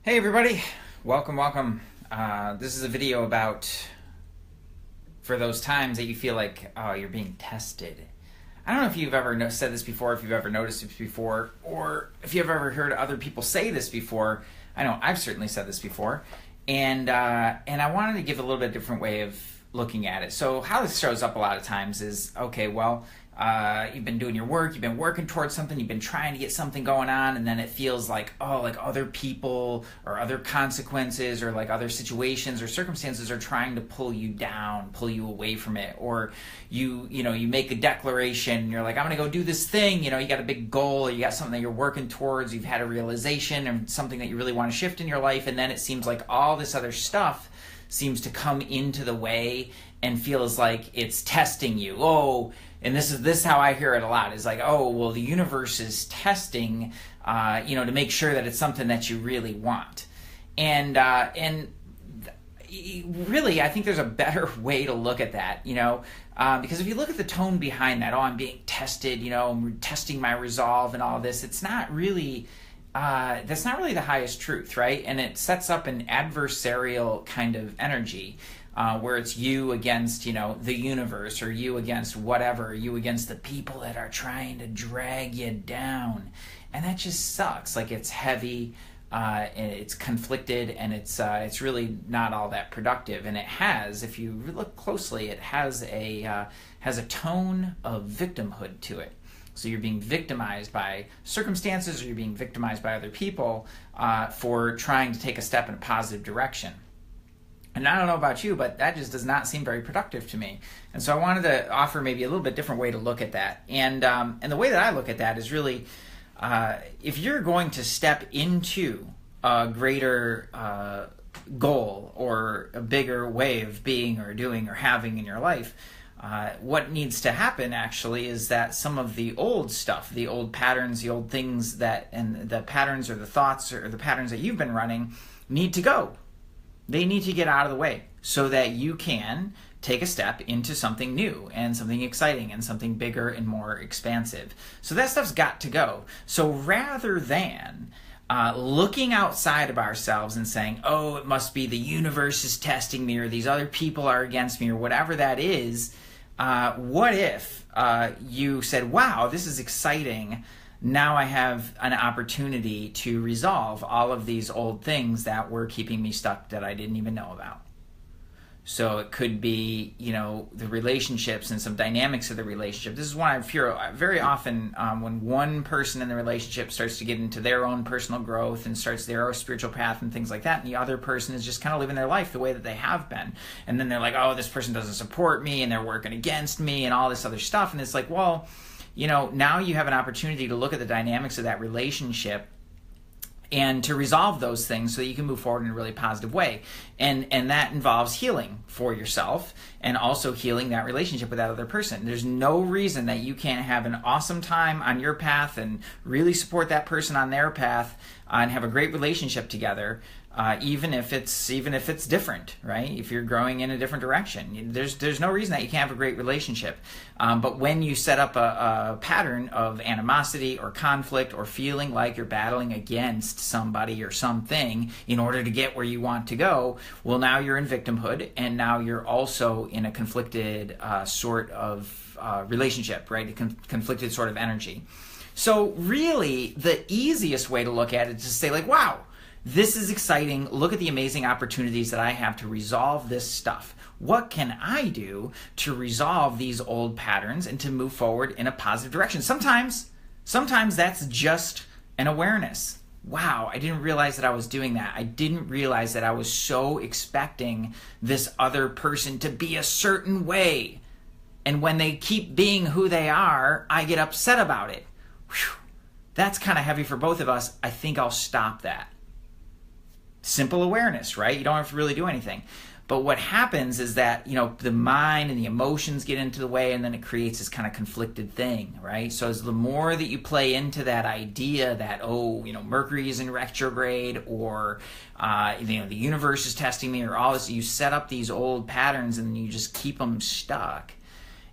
Hey everybody, welcome. This is a video about for those times that you feel like you're being tested. I don't know if you've ever said this before, if you've ever noticed it before, or if you've ever heard other people say this before. I know I've certainly said this before, and I wanted to give a little bit different way of looking at it. So how this shows up a lot of times is, okay, well, you've been doing your work, you've been working towards something, you've been trying to get something going on, and then it feels like, like other people or other consequences or like other situations or circumstances are trying to pull you down, pull you away from it. Or you make a declaration and you're like, I'm going to go do this thing. You got a big goal, or you got something that you're working towards, you've had a realization and something that you really want to shift in your life, and then it seems like all this other stuff seems to come into the way and feels like it's testing you. And this is how I hear it a lot, is like, the universe is testing, to make sure that it's something that you really want. And really, I think there's a better way to look at that, because if you look at the tone behind that, I'm being tested, I'm testing my resolve and all this, it's not really, that's not really the highest truth, right? And it sets up an adversarial kind of energy. Where it's you against, the universe, or you against whatever, you against the people that are trying to drag you down. And that just sucks. Like, it's heavy, and it's conflicted, and it's really not all that productive. And it has, if you look closely, it has a tone of victimhood to it. So you're being victimized by circumstances, or you're being victimized by other people for trying to take a step in a positive direction. And I don't know about you, but that just does not seem very productive to me. And so I wanted to offer maybe a little bit different way to look at that. And the way that I look at that is really, if you're going to step into a greater goal or a bigger way of being or doing or having in your life, what needs to happen actually is that some of the old stuff, the old patterns, the old things and the patterns or the thoughts or the patterns that you've been running need to go. They need to get out of the way so that you can take a step into something new and something exciting and something bigger and more expansive. So that stuff's got to go. So rather than looking outside of ourselves and saying, it must be the universe is testing me, or these other people are against me, or whatever that is, what if you said, wow, this is exciting. Now I have an opportunity to resolve all of these old things that were keeping me stuck that I didn't even know about. So it could be, the relationships and some dynamics of the relationship. This is one I hear very often when one person in the relationship starts to get into their own personal growth and starts their own spiritual path and things like that, and the other person is just kind of living their life the way that they have been. And then they're like, this person doesn't support me, and they're working against me, and all this other stuff. And it's like, now you have an opportunity to look at the dynamics of that relationship and to resolve those things so that you can move forward in a really positive way. And that involves healing for yourself and also healing that relationship with that other person. There's no reason that you can't have an awesome time on your path and really support that person on their path and have a great relationship together. Even if it's different, right? If you're growing in a different direction, there's no reason that you can't have a great relationship. But when you set up a pattern of animosity or conflict or feeling like you're battling against somebody or something in order to get where you want to go, well, now you're in victimhood, and now you're also in a conflicted sort of relationship, right? A conflicted sort of energy. So really, the easiest way to look at it is to say, like, wow, this is exciting. Look at the amazing opportunities that I have to resolve this stuff. What can I do to resolve these old patterns and to move forward in a positive direction? Sometimes that's just an awareness. Wow, I didn't realize that I was doing that. I didn't realize that I was so expecting this other person to be a certain way. And when they keep being who they are, I get upset about it. Whew, that's kind of heavy for both of us. I think I'll stop that. Simple awareness, right? You don't have to really do anything. But what happens is that, the mind and the emotions get into the way, and then it creates this kind of conflicted thing, right? So as the more that you play into that idea that, Mercury is in retrograde, or, the universe is testing me, or all this, you set up these old patterns and you just keep them stuck.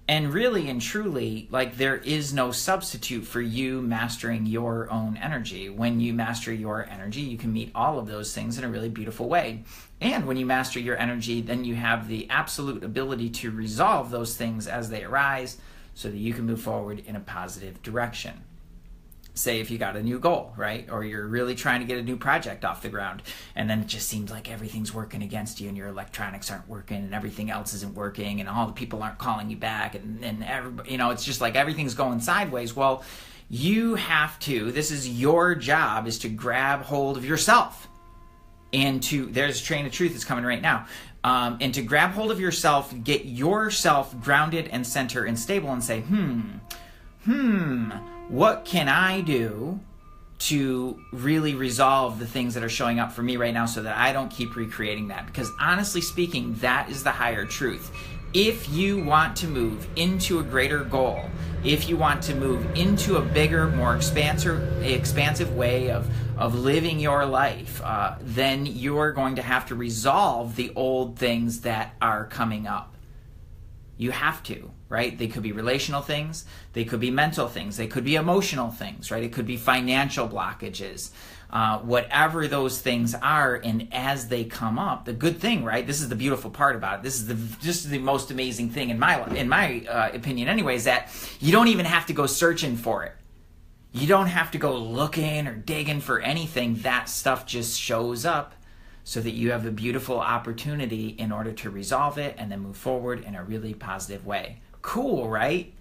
And really and truly, like, there is no substitute for you mastering your own energy. When you master your energy, you can meet all of those things in a really beautiful way. And when you master your energy, then you have the absolute ability to resolve those things as they arise so that you can move forward in a positive direction. Say if you got a new goal, right? Or you're really trying to get a new project off the ground, and then it just seems like everything's working against you and your electronics aren't working and everything else isn't working and all the people aren't calling you back and everybody, it's just like everything's going sideways. Well, you have to, this is your job, is to grab hold of yourself. And there's a train of truth that's coming right now. And to grab hold of yourself, get yourself grounded and center and stable and say, what can I do to really resolve the things that are showing up for me right now so that I don't keep recreating that? Because honestly speaking, that is the higher truth. If you want to move into a greater goal, if you want to move into a bigger, more expansive way of living your life, then you're going to have to resolve the old things that are coming up. You have to, right? They could be relational things, they could be mental things, they could be emotional things, right? It could be financial blockages, whatever those things are. And as they come up, the good thing, right? This is the beautiful part about it. This is just the most amazing thing in my opinion, anyway, is that you don't even have to go searching for it. You don't have to go looking or digging for anything. That stuff just shows up, so that you have a beautiful opportunity in order to resolve it and then move forward in a really positive way. Cool, right?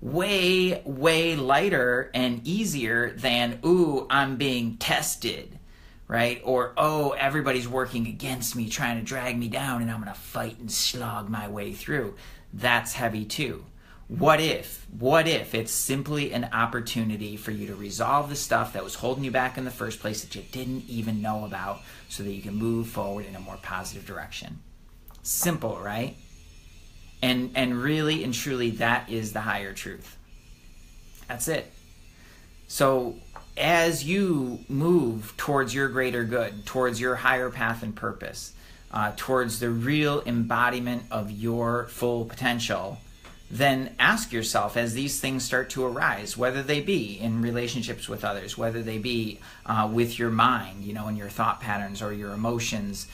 Way, way lighter and easier than, ooh, I'm being tested, right? Or, oh, everybody's working against me, trying to drag me down, and I'm going to fight and slog my way through. That's heavy too. What if it's simply an opportunity for you to resolve the stuff that was holding you back in the first place that you didn't even know about, so that you can move forward in a more positive direction? Simple, right? And really and truly, that is the higher truth. That's it. So as you move towards your greater good, towards your higher path and purpose, towards the real embodiment of your full potential, then ask yourself, as these things start to arise, whether they be in relationships with others, whether they be with your mind, and your thought patterns or your emotions,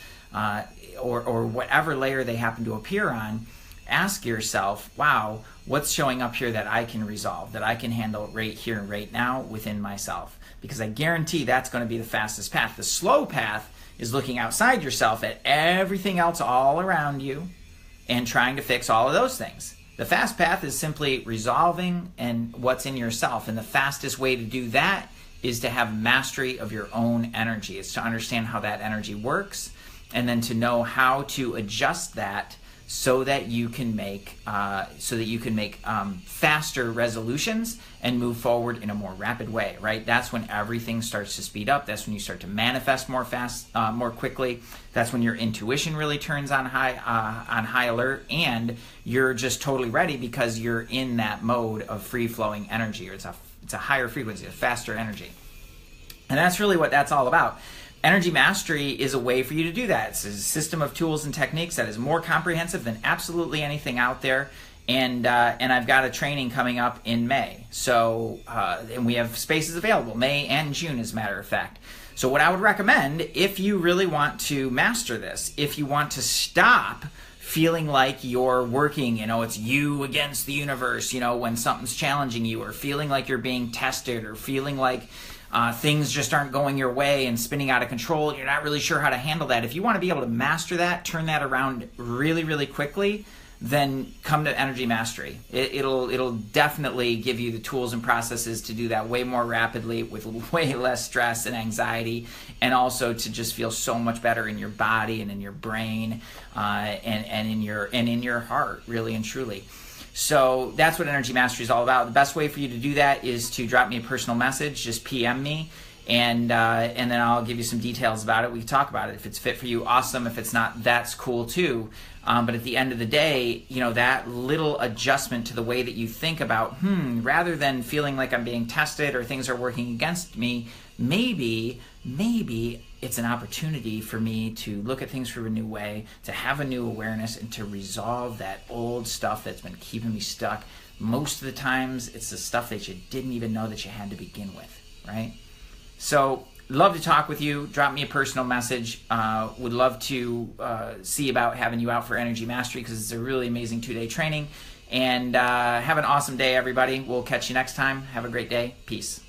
or whatever layer they happen to appear on, ask yourself, wow, what's showing up here that I can resolve, that I can handle right here and right now within myself? Because I guarantee that's going to be the fastest path. The slow path is looking outside yourself at everything else all around you and trying to fix all of those things. The fast path is simply resolving and what's in yourself. And the fastest way to do that is to have mastery of your own energy. It's to understand how that energy works, and then to know how to adjust that so that you can make faster resolutions and move forward in a more rapid way, right? That's when everything starts to speed up. That's when you start to manifest more quickly. That's when your intuition really turns on high alert, and you're just totally ready because you're in that mode of free-flowing energy, or it's a higher frequency, a faster energy. And that's really what that's all about. Energy mastery is a way for you to do that. It's a system of tools and techniques that is more comprehensive than absolutely anything out there. And I've got a training coming up in May. So, and we have spaces available, May and June, as a matter of fact. So what I would recommend, if you really want to master this, if you want to stop feeling like you're working, it's you against the universe, when something's challenging you, or feeling like you're being tested, or feeling like things just aren't going your way and spinning out of control, you're not really sure how to handle that. If you want to be able to master that, turn that around really, really quickly, then come to Energy Mastery. It'll definitely give you the tools and processes to do that way more rapidly, with way less stress and anxiety, and also to just feel so much better in your body and in your brain, and in your heart, really and truly. So that's what Energy Mastery is all about. The best way for you to do that is to drop me a personal message. Just PM me, and then I'll give you some details about it. We can talk about it. If it's fit for you, awesome. If it's not, that's cool too. But at the end of the day, that little adjustment to the way that you think about, rather than feeling like I'm being tested or things are working against me, maybe it's an opportunity for me to look at things from a new way, to have a new awareness, and to resolve that old stuff that's been keeping me stuck. Most of the times, it's the stuff that you didn't even know that you had to begin with, right? So, love to talk with you. Drop me a personal message. Would love to see about having you out for Energy Mastery, because it's a really amazing 2-day training. And have an awesome day, everybody. We'll catch you next time. Have a great day. Peace.